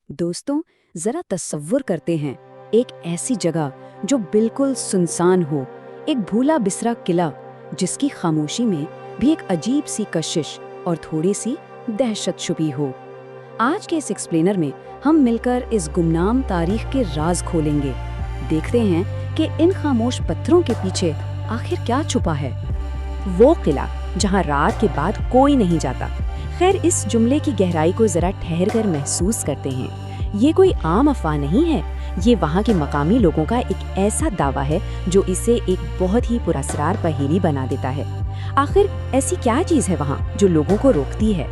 दोस्तों, जरा तसव्वुर करते हैं एक ऐसी जगह जो बिल्कुल सुनसान हो, एक भूला बिसरा किला जिसकी खामोशी में भी एक अजीब सी कशिश और थोड़ी सी दहशत छुपी हो। आज के इस एक्सप्लेनर में हम मिलकर इस गुमनाम तारीख के राज खोलेंगे। देखते हैं कि इन खामोश पत्थरों के पीछे आखिर क्या छुपा है। वो किला जहाँ रात के बाद कोई नहीं जाता। खैर, इस जुमले की गहराई को जरा ठहर कर महसूस करते हैं। ये कोई आम अफवाह नहीं है, ये वहाँ के मकामी लोगों का एक ऐसा दावा है जो इसे एक बहुत ही पुरस्कार पहेली बना देता है। आखिर ऐसी क्या चीज़ है वहाँ जो लोगों को रोकती है?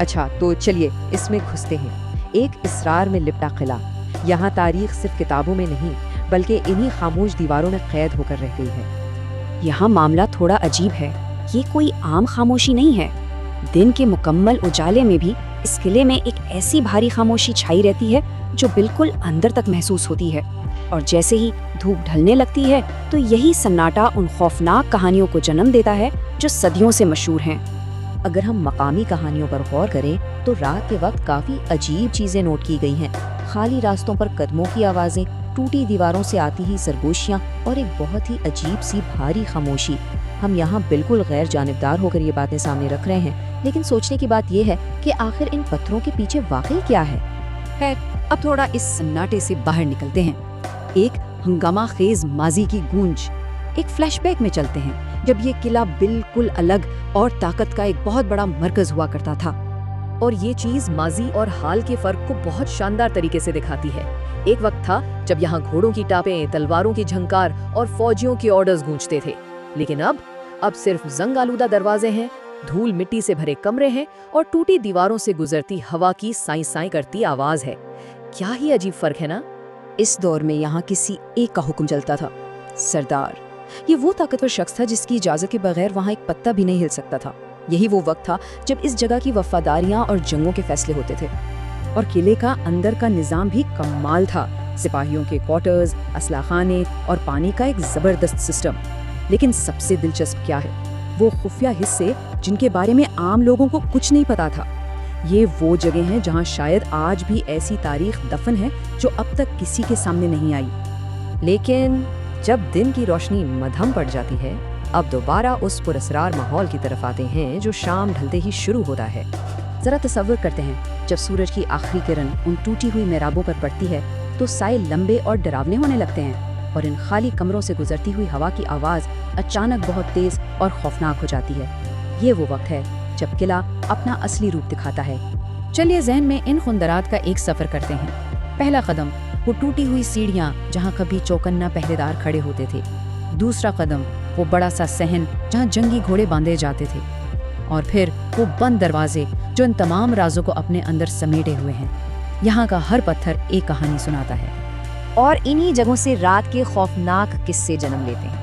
अच्छा, तो चलिए इसमें घुसते हैं। एक इसरार में लिपटा किला। यहाँ तारीख सिर्फ किताबों में नहीं बल्कि इन्हीं खामोश दीवारों में कैद होकर रह गई है। यहाँ मामला थोड़ा अजीब है। ये कोई आम खामोशी नहीं है। दिन के मुकम्मल उजाले में भी इस किले में एक ऐसी भारी खामोशी छाई रहती है जो बिल्कुल अंदर तक महसूस होती है, और जैसे ही धूप ढलने लगती है तो यही सन्नाटा उन खौफनाक कहानियों को जन्म देता है जो सदियों से मशहूर हैं। अगर हम मकामी कहानियों पर गौर करें तो रात के वक्त काफ़ी अजीब चीज़ें नोट की गई हैं। खाली रास्तों पर कदमों की आवाज़ें, टूटी दीवारों से आती ही सरगोशियाँ और एक बहुत ही अजीब सी भारी खामोशी। हम यहाँ बिल्कुल गैर जानिबदार होकर ये बातें सामने रख रहे हैं, लेकिन सोचने की बात यह है कि आखिर इन पत्थरों के पीछे वाकई क्या है। खैर, अब थोड़ा इस सन्नाटे से बाहर निकलते हैं। एक हंगामा खेज माजी की गूंज। एक फ्लैशबैक में चलते हैं जब ये किला बिल्कुल अलग और ताकत का एक बहुत बड़ा मरकज हुआ करता था। और ये चीज माजी और हाल के फर्क को बहुत शानदार तरीके से दिखाती है। एक वक्त था जब यहाँ घोड़ों की टापें, तलवारों की झंकार और फौजियों के ऑर्डर्स गूंजते थे, लेकिन अब सिर्फ जंग आलूदा दरवाजे हैं, धूल मिट्टी से भरे कमरे हैं और टूटी दीवारों से गुजरती हवा की साई साई करती आवाज है। क्या ही अजीब फर्क है ना। इस दौर में यहाँ किसी एक का हुक्म चलता था, सरदार। ये वो ताकतवर शख्स था जिसकी इजाजत के बगैर वहाँ एक पत्ता भी नहीं हिल सकता था। यही वो वक्त था जब इस जगह की वफादारियां और जंगों के फैसले होते थे। और किले का अंदर का निजाम भी कमाल था। सिपाहियों के क्वार्टर्स, असलाखाने और पानी का एक जबरदस्त सिस्टम। लेकिन सबसे दिलचस्प क्या है, वो खुफिया हिस्से जिनके बारे में आम लोगों को कुछ नहीं पता था। ये वो जगह हैं जहाँ शायद आज भी ऐसी तारीख दफन है जो अब तक किसी के सामने नहीं आई। लेकिन जब दिन की रोशनी मद्धम पड़ जाती है, अब दोबारा उस पुरस्कार माहौल की तरफ आते हैं जो शाम ढलते ही शुरू होता है। जरा तसव्वुर करते हैं, जब सूरज की आखिरी किरण उन टूटी हुई मेहराबों पर पड़ती है तो साए लंबे और डरावने होने लगते हैं, और इन खाली कमरों से गुजरती हुई हवा की आवाज़ अचानक बहुत तेज और खौफनाक हो जाती है। ये वो वक्त है जब किला अपना असली रूप दिखाता है। चलिए जहन में इन खुंदरात का एक सफ़र करते हैं। पहला कदम, वो टूटी हुई सीढ़ियाँ जहाँ कभी चौकन्ना पहरेदार खड़े होते थे। दूसरा कदम, वो बड़ा सा सहन जहाँ जंगी घोड़े बांधे जाते थे। और फिर वो बंद दरवाजे जो इन तमाम राजों को अपने अंदर समेटे हुए हैं। यहाँ का हर पत्थर एक कहानी सुनाता है, और इन्हीं जगहों से रात के खौफनाक किस्से जन्म लेते हैं।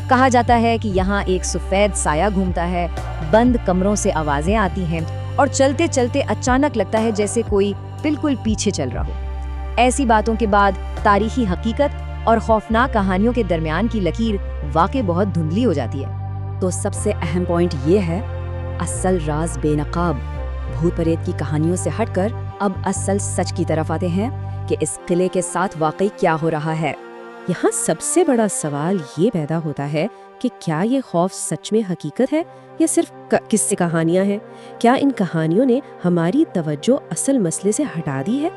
कहा जाता है कि यहाँ एक सफेद साया घूमता है, बंद कमरों से आवाजें आती हैं और चलते चलते अचानक लगता है जैसे कोई बिल्कुल पीछे चल रहा हो। ऐसी बातों के बाद तारीखी हकीकत और खौफनाक कहानियों के दरमियान की लकीर वाकई बहुत धुंधली हो जाती है। तो सबसे अहम पॉइंट ये है, असल राज बेनकाब। भूत प्रेत की कहानियों से हटकर अब असल सच की तरफ आते हैं कि इस किले के साथ वाकई क्या हो रहा है। यहाँ सबसे बड़ा सवाल ये पैदा होता है कि क्या ये खौफ सच में हकीकत है या सिर्फ किस्से कहानियाँ हैं? क्या इन कहानियों ने हमारी तवज्जो असल मसले से हटा दी है?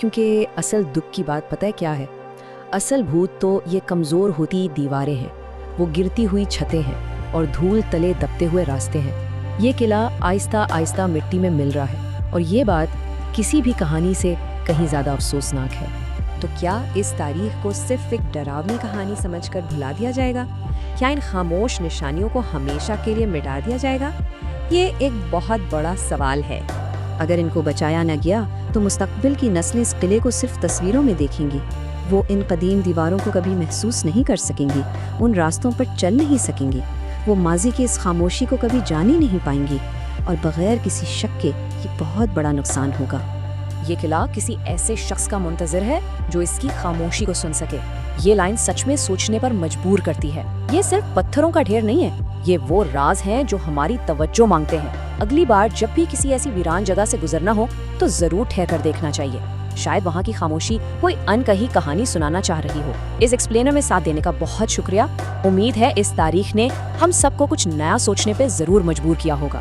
क्योंकि असल दुख की बात पता है क्या है? असल भूत तो ये कमज़ोर होती दीवारें हैं, वो गिरती हुई छतें हैं और धूल तले दबते हुए रास्ते हैं। ये किला आहिस्ता आहिस्ता मिट्टी में मिल रहा है, और ये बात किसी भी कहानी से कहीं ज़्यादा अफसोसनाक है। तो क्या इस तारीख को सिर्फ एक डरावनी कहानी समझकर भुला दिया जाएगा? क्या इन खामोश निशानियों को हमेशा के लिए मिटा दिया जाएगा? ये एक बहुत बड़ा सवाल है। अगर इनको बचाया न गया तो मुस्तकबिल की नस्लें इस किले को सिर्फ तस्वीरों में देखेंगी। वो इन कदीम दीवारों को कभी महसूस नहीं कर सकेंगी, उन रास्तों पर चल नहीं सकेंगी। वो माजी की इस खामोशी को कभी जान ही नहीं पाएंगी, और बगैर किसी शक के ये बहुत बड़ा नुकसान होगा। ये किला किसी ऐसे शख्स का मुंतज़िर है जो इसकी खामोशी को सुन सके। ये लाइन सच में सोचने पर मजबूर करती है। ये सिर्फ पत्थरों का ढेर नहीं है, ये वो राज हैं जो हमारी तवज्जो मांगते हैं। अगली बार जब भी किसी ऐसी वीरान जगह से गुजरना हो तो जरूर ठहर कर देखना चाहिए। شاید وہاں کی خاموشی کوئی انکہی کہانی سنانا چاہ رہی ہو۔ اس ایکسپلینر میں ساتھ دینے کا بہت شکریہ۔ امید ہے اس تاریخ نے ہم سب کو کچھ نیا سوچنے پہ ضرور مجبور کیا ہوگا۔